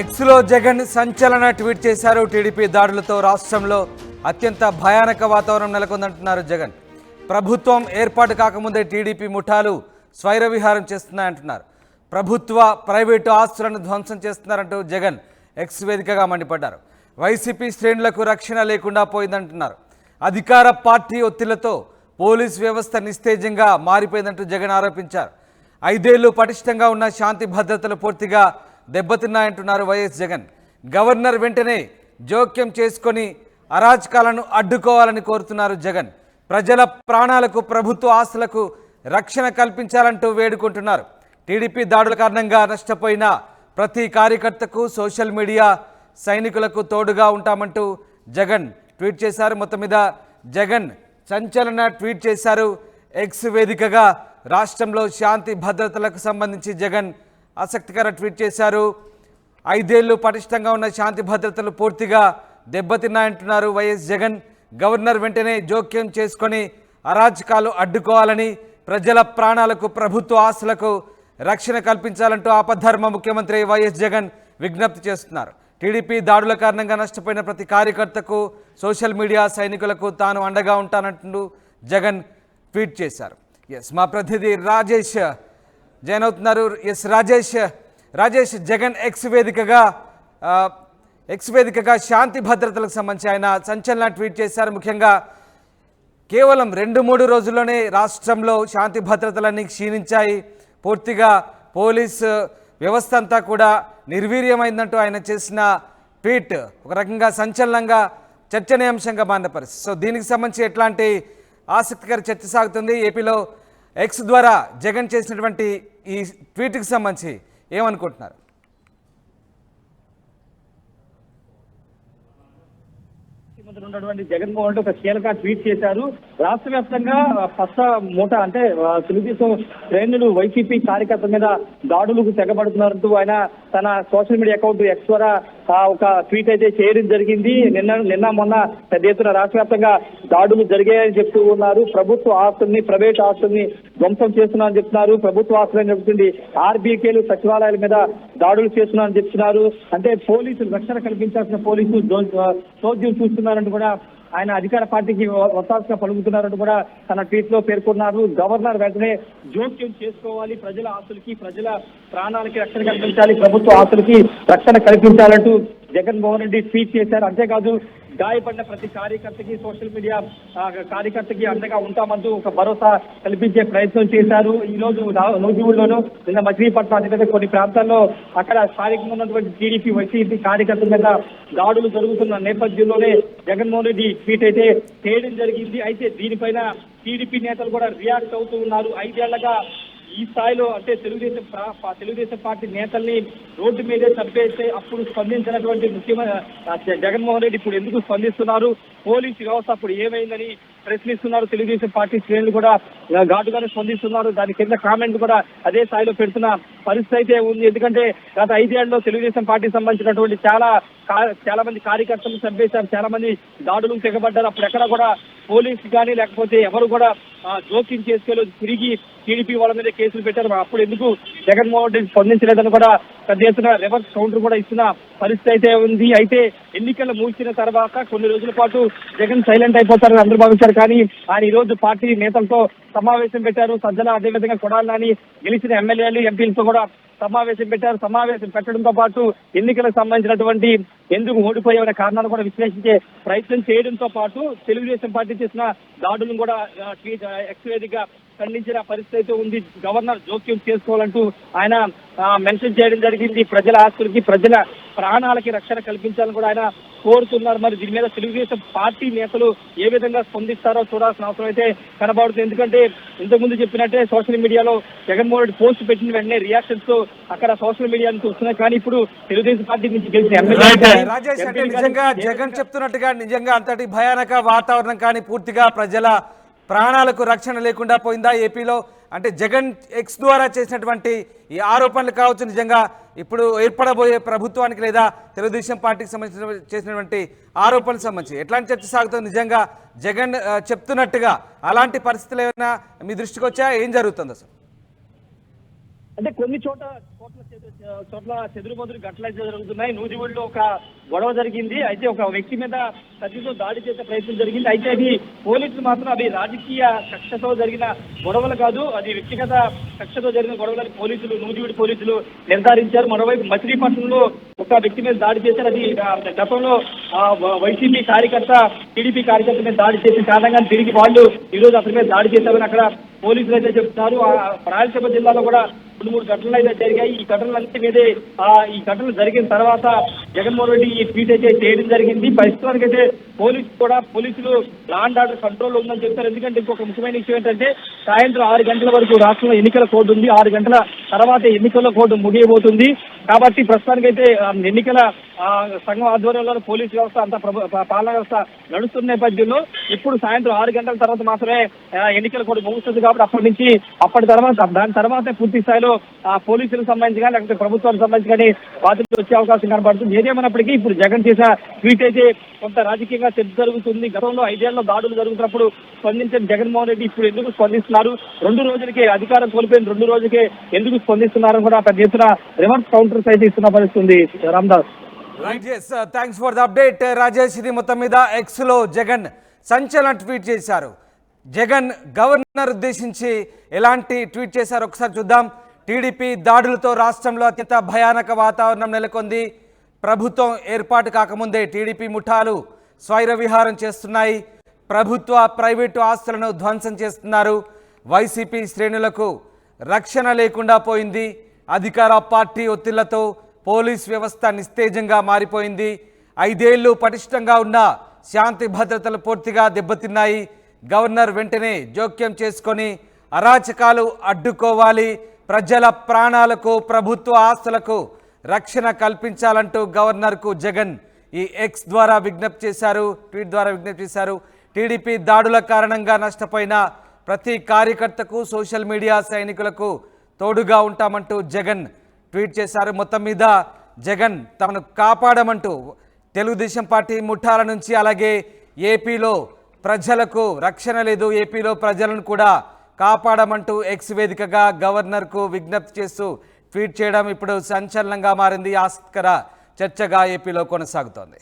ఎక్స్లో జగన్ సంచలన ట్వీట్ చేశారు. టీడీపీ దాడులతో రాష్ట్రంలో అత్యంత భయానక వాతావరణం నెలకొందంటున్నారు జగన్. ప్రభుత్వం ఏర్పాటు కాకముందే టీడీపీ ముఠాలు స్వైర విహారం చేస్తున్నాయంటున్నారు. ప్రభుత్వ ప్రైవేటు ఆస్తులను ధ్వంసం చేస్తున్నారంటూ జగన్ ఎక్స్ వేదికగా మండిపడ్డారు. వైసీపీ శ్రేణులకు రక్షణ లేకుండా పోయిందంటున్నారు. అధికార పార్టీ ఒత్తిళ్లతో పోలీస్ వ్యవస్థ నిస్తేజంగా మారిపోయిందంటూ జగన్ ఆరోపించారు. 5 ఏళ్లు పటిష్టంగా ఉన్న శాంతి భద్రతలు పూర్తిగా దెబ్బతిన్నాయంటున్నారు వైఎస్ జగన్. గవర్నర్ వెంటనే జోక్యం చేసుకొని అరాచకాలను అడ్డుకోవాలని కోరుతున్నారు జగన్. ప్రజల ప్రాణాలకు ప్రభుత్వ ఆస్తులకు రక్షణ కల్పించాలంటూ వేడుకుంటున్నారు. టీడీపీ దాడుల కారణంగా నష్టపోయిన ప్రతి కార్యకర్తకు సోషల్ మీడియా సైనికులకు తోడుగా ఉంటామంటూ జగన్ ట్వీట్ చేశారు. మొత్తం మీద జగన్ సంచలన ట్వీట్ చేశారు. ఎక్స్ వేదికగా రాష్ట్రంలో శాంతి భద్రతలకు సంబంధించి జగన్ ఆసక్తికర ట్వీట్ చేశారు. 5 ఏళ్లు పటిష్టంగా ఉన్న శాంతి భద్రతలు పూర్తిగా దెబ్బతిన్నాయంటున్నారు వైఎస్ జగన్. గవర్నర్ వెంటనే జోక్యం చేసుకొని అరాచకాలు అడ్డుకోవాలని, ప్రజల ప్రాణాలకు ప్రభుత్వ ఆస్తులకు రక్షణ కల్పించాలంటూ ఆపద్ధర్మ ముఖ్యమంత్రి వైఎస్ జగన్ విజ్ఞప్తి చేస్తున్నారు. టీడీపీ దాడుల కారణంగా నష్టపోయిన ప్రతి కార్యకర్తకు సోషల్ మీడియా సైనికులకు తాను అండగా ఉంటానంటూ జగన్ ట్వీట్ చేశారు. మా ప్రతినిధి రాజేష్ జాయిన్ అవుతున్నారు. రాజేష్ జగన్ ఎక్స్ వేదికగా శాంతి భద్రతలకు సంబంధించి ఆయన సంచలన ట్వీట్ చేశారు. ముఖ్యంగా కేవలం 2-3 రోజుల్లోనే రాష్ట్రంలో శాంతి భద్రతలన్నీ క్షీణించాయి. పూర్తిగా పోలీసు వ్యవస్థ అంతా కూడా నిర్వీర్యమైందంటూ ఆయన చేసిన ట్వీట్ ఒక రకంగా సంచలనంగా చర్చనీయాంశంగా మారిన పరిస్థితి. సో దీనికి సంబంధించి ఎట్లాంటి ఆసక్తికర చర్చ సాగుతుంది? ఏపీలో ఎక్స్ ద్వారా జగన్ చేసినటువంటి ఈ ట్వీట్కి సంబంధించి ఏమనుకుంటున్నారు? ఉన్నటువంటి జగన్మోహన్ రెడ్డి ఒక కీలక ట్వీట్ చేశారు. రాష్ట్ర వ్యాప్తంగా ఫస్ట్ మూట అంటే తెలుగుదేశం శ్రేణులు వైసీపీ కార్యకర్తల మీద దాడులకు తెగబడుతున్నారంటూ ఆయన తన సోషల్ మీడియా అకౌంట్ ఎక్స్ ద్వారా ఒక ట్వీట్ అయితే చేయడం జరిగింది. నిన్న మొన్న పెద్ద ఎత్తున రాష్ట్ర వ్యాప్తంగా దాడులు జరిగాయని చెప్తూ ఉన్నారు. ప్రభుత్వ ఆస్తుల్ని ప్రైవేట్ ఆస్తుల్ని ధ్వంసం చేస్తున్నారని చెప్తున్నారు. ప్రభుత్వ ఆస్తులని చెప్తుంది ఆర్బీకేలు సచివాలయాల మీద దాడులు చేస్తున్నారని చెప్తున్నారు. అంటే పోలీసులు రక్షణ కల్పించాల్సిన పోలీసులు చోద్యం చూస్తున్నారంటూ కూడా ఆయన అధికార పార్టీకి ఒత్తాసుగా పలుకుతున్నారంటూ కూడా తన ట్వీట్ లో పేర్కొన్నారు. గవర్నర్ వెంటనే జోక్యం చేసుకోవాలి, ప్రజల ఆస్తులకి ప్రజల ప్రాణాలకి రక్షణ కల్పించాలి, ప్రభుత్వ ఆస్తులకి రక్షణ కల్పించాలంటూ జగన్మోహన్ రెడ్డి ట్వీట్ చేశారు. అంతేకాదు గాయపడిన ప్రతి కార్యకర్తకి సోషల్ మీడియా కార్యకర్తకి అండగా ఉంటామంటూ ఒక భరోసా కల్పించే ప్రయత్నం చేశారు. ఈ రోజు నూజివీడులోను నిన్న మచిలీపట్నం అధికారులు కొన్ని ప్రాంతాల్లో అక్కడ స్థానికంగా ఉన్నటువంటి టీడీపీ వైసీపీ కార్యకర్తల మీద దాడులు జరుగుతున్న నేపథ్యంలోనే జగన్మోహన్ రెడ్డి ట్వీట్ అయితే చేయడం జరిగింది. అయితే దీనిపైన టీడీపీ నేతలు కూడా రియాక్ట్ అవుతూ ఉన్నారు. 5 ఏళ్లగా ఈ స్థాయిలో అంటే తెలుగుదేశం పార్టీ నేతల్ని రోడ్డు మీదే చంపేస్తే అప్పుడు స్పందించినటువంటి ముఖ్యమంత్రి జగన్మోహన్ రెడ్డి ఇప్పుడు ఎందుకు స్పందిస్తున్నారు, పోలీసు వ్యవస్థ అప్పుడు ఏమైందని ప్రశ్నిస్తున్నారు. తెలుగుదేశం పార్టీ శ్రేణులు కూడా ఘాటుగానే స్పందిస్తున్నారు. దాని కింద కామెంట్ కూడా అదే స్థాయిలో పెడుతున్న పరిస్థితి అయితే ఉంది. ఎందుకంటే గత 5 ఏళ్లలో తెలుగుదేశం పార్టీకి సంబంధించినటువంటి చాలా మంది కార్యకర్తలు చంపేశారు, చాలా మంది దాడులకు తెగబడ్డారు. అప్పుడు ఎక్కడ కూడా పోలీసు కానీ లేకపోతే ఎవరు కూడా జోక్యం చేసుకోలేదు. తిరిగి టీడీపీ వాళ్ళ మీద కేసులు పెట్టారు. అప్పుడు ఎందుకు జగన్మోహన్ రెడ్డి స్పందించలేదని కూడా పెద్ద ఎత్తున రివర్స్ కౌంటర్ కూడా ఇస్తున్న పరిస్థితి అయితే ఉంది. అయితే ఎన్నికలు ముగిసిన తర్వాత కొన్ని రోజుల పాటు జగన్ సైలెంట్ అయిపోతారని అందరూ భావించారు. కానీ ఆయన ఈ రోజు పార్టీ నేతలతో సమావేశం పెట్టారు. సజ్జల అదేవిధంగా కొడాలి నాని గెలిచిన ఎమ్మెల్యేలు ఎంపీలతో కూడా సమావేశం పెట్టారు. సమావేశం పెట్టడంతో పాటు ఎన్నికలకు సంబంధించినటువంటి ఎందుకు ఓడిపోయే కారణాలు కూడా విశ్లేషించే ప్రయత్నం చేయడంతో పాటు తెలుగుదేశం పార్టీ చేసిన దాడులను కూడా ఎక్స్ వేదికగా ఖండించిన పరిస్థితి అయితే ఉంది. గవర్నర్ జోక్యం చేసుకోవాలంటూ ఆయన మెన్షన్ చేయడం జరిగింది. ప్రజల ఆస్తులకి ప్రజల ప్రాణాలకి రక్షణ కల్పించాలని కూడా ఆయన కోరుతున్నారు. మరి దీని మీద తెలుగుదేశం పార్టీ నేతలు ఏ విధంగా స్పందిస్తారో చూడాల్సిన అవసరం అయితే కనబడుతుంది. ఎందుకంటే ఇంతకుముందు చెప్పినట్టే సోషల్ మీడియాలో జగన్మోహన్ రెడ్డి పోస్ట్ పెట్టిన వెంటనే రియాక్షన్స్ తో అక్కడ సోషల్ మీడియా నుంచి వస్తున్నాయి. కానీ ఇప్పుడు తెలుగుదేశం పార్టీ నుంచి గెలిచిన రాజేష్ అంటే నిజంగా జగన్ చెప్తున్నట్టుగా నిజంగా అంతటి భయానక వాతావరణం కానీ పూర్తిగా ప్రజల ప్రాణాలకు రక్షణ లేకుండా పోయిందా ఏపీలో? అంటే జగన్ ఎక్స్ ద్వారా చేసినటువంటి ఈ ఆరోపణలు కావచ్చు, నిజంగా ఇప్పుడు ఏర్పడబోయే ప్రభుత్వానికి లేదా తెలుగుదేశం పార్టీకి సంబంధించిన చేసినటువంటి ఆరోపణలకు సంబంధించి ఎట్లాంటి చర్చ సాగుతుంది? నిజంగా జగన్ చెప్తున్నట్టుగా అలాంటి పరిస్థితులు ఏమైనా మీ దృష్టికి వచ్చా? ఏం జరుగుతుంది అసలు? అంటే కొన్ని చోట్ల చెదురుమదురు ఘటనలు జరుగుతున్నాయి. నూజివీడులో ఒక గొడవ జరిగింది. అయితే ఒక వ్యక్తి మీద కత్తితో దాడి చేసే ప్రయత్నం జరిగింది. అయితే అది పోలీసులు మాత్రం అవి రాజకీయ కక్షతో జరిగిన గొడవలు కాదు, అది వ్యక్తిగత కక్షతో జరిగిన గొడవలని నూజివీడు పోలీసులు నిర్ధారించారు. మరోవైపు మచిలీపట్నంలో ఒక వ్యక్తి మీద దాడి చేశారు. అది గతంలో వైసీపీ కార్యకర్త టీడీపీ కార్యకర్త మీద దాడి చేసిన కారణంగా తిరిగి వాళ్ళు ఈ రోజు అతని మీద దాడి చేశారని అక్కడ పోలీసులు అయితే చెప్తున్నారు. రాయలసీమ జిల్లాలో కూడా 2-3 ఘటనలు అయితే జరిగాయి. ఈ ఘటనలన్నిటి మీదే ఈ ఘటనలు జరిగిన తర్వాత జగన్మోహన్ రెడ్డి ఈ ట్వీట్ అయితే చేయడం జరిగింది. ప్రస్తుతానికి అయితే పోలీసులు లా అండ్ ఆర్డర్ కంట్రోల్ ఉందని చెప్తారు. ఎందుకంటే ఇంకొక ముఖ్యమైన విషయం ఏంటంటే సాయంత్రం 6 గంటల వరకు రాష్ట్రంలో ఎన్నికల కోడ్ ఉంది. 6 గంటల తర్వాత ఎన్నికల కోడ్ ముగియబోతుంది. కాబట్టి ప్రస్తుతానికైతే ఎన్నికల సంఘం ఆధ్వర్యంలో పోలీసు వ్యవస్థ అంతా పాలనా వ్యవస్థ నడుస్తున్న నేపథ్యంలో ఇప్పుడు సాయంత్రం 6 గంటల తర్వాత మాత్రమే ఎన్నికల కోడ్ ముగుస్తుంది. కాబట్టి దాని తర్వాతే పూర్తి స్థాయిలో పోలీసులకు సంబంధించి కానీ లేకపోతే ప్రభుత్వానికి సంబంధించి కానీ బాధ్యతలు వచ్చే అవకాశం కనబడుతుంది. ఏదేమైనప్పటికీ ఇప్పుడు జగన్ చేసిన ట్వీట్ అయితే కొంత రాజకీయంగా చర్చ జరుగుతుంది. గతంలో 5 ఏళ్లలో దాడులు జరుగుతున్నప్పుడు స్పందించిన జగన్మోహన్ రెడ్డి ఇప్పుడు ఎందుకు స్పందిస్తున్నారు, 2 రోజులకే అధికారం కోల్పోయిన 2 రోజులకే ఎందుకు స్పందిస్తున్నారని కూడా పెద్ద ఎత్తున రివర్స్ కౌంటర్స్ అయితే ఇస్తున్న పరిస్థితుంది. Ramdas. Right, thanks for the update Rajesh. ఇది మొత్తం మీద ఎక్స్లో జగన్ సంచలన ట్వీట్ చేశారు. జగన్ గవర్నర్ ఉద్దేశించి ఎలాంటి ట్వీట్ చేశారో ఒకసారి చూద్దాం. టీడీపీ దాడులతో రాష్ట్రంలో అత్యంత భయానక వాతావరణం నెలకొంది. ప్రభుత్వం ఏర్పాటు కాకముందే టీడీపీ ముఠాలు స్వైర విహారం చేస్తున్నాయి. ప్రభుత్వ ప్రైవేటు ఆస్తులను ధ్వంసం చేస్తున్నారు. వైసీపీ శ్రేణులకు రక్షణ లేకుండా పోయింది. అధికార పార్టీ ఒత్తిళ్లతో పోలీస్ వ్యవస్థ నిస్తేజంగా మారిపోయింది. 5 ఏళ్లు పటిష్టంగా ఉన్న శాంతి భద్రతలు పూర్తిగా దెబ్బతిన్నాయి. గవర్నర్ వెంటనే జోక్యం చేసుకొని అరాచకాలు అడ్డుకోవాలి, ప్రజల ప్రాణాలకు ప్రభుత్వ ఆస్తులకు రక్షణ కల్పించాలంటూ గవర్నర్కు జగన్ ఈ ఎక్స్ ద్వారా విజ్ఞప్తి చేశారు, ట్వీట్ ద్వారా విజ్ఞప్తి చేశారు. టీడీపీ దాడుల కారణంగా నష్టపోయిన ప్రతి కార్యకర్తకు సోషల్ మీడియా సైనికులకు తోడుగా ఉంటామంటూ జగన్ ట్వీట్ చేశారు. మొత్తం మీద జగన్ తమను కాపాడమంటూ తెలుగుదేశం పార్టీ ముఠాల నుంచి అలాగే ఏపీలో ప్రజలకు రక్షణ లేదు, ఏపీలో ప్రజలను కూడా కాపాడమంటూ ఎక్స్ వేదికగా గవర్నర్కు విజ్ఞప్తి చేస్తూ ట్వీట్ చేయడం ఇప్పుడు సంచలనంగా మారింది. ఆసక్తికర చర్చగా ఏపీలో కొనసాగుతోంది.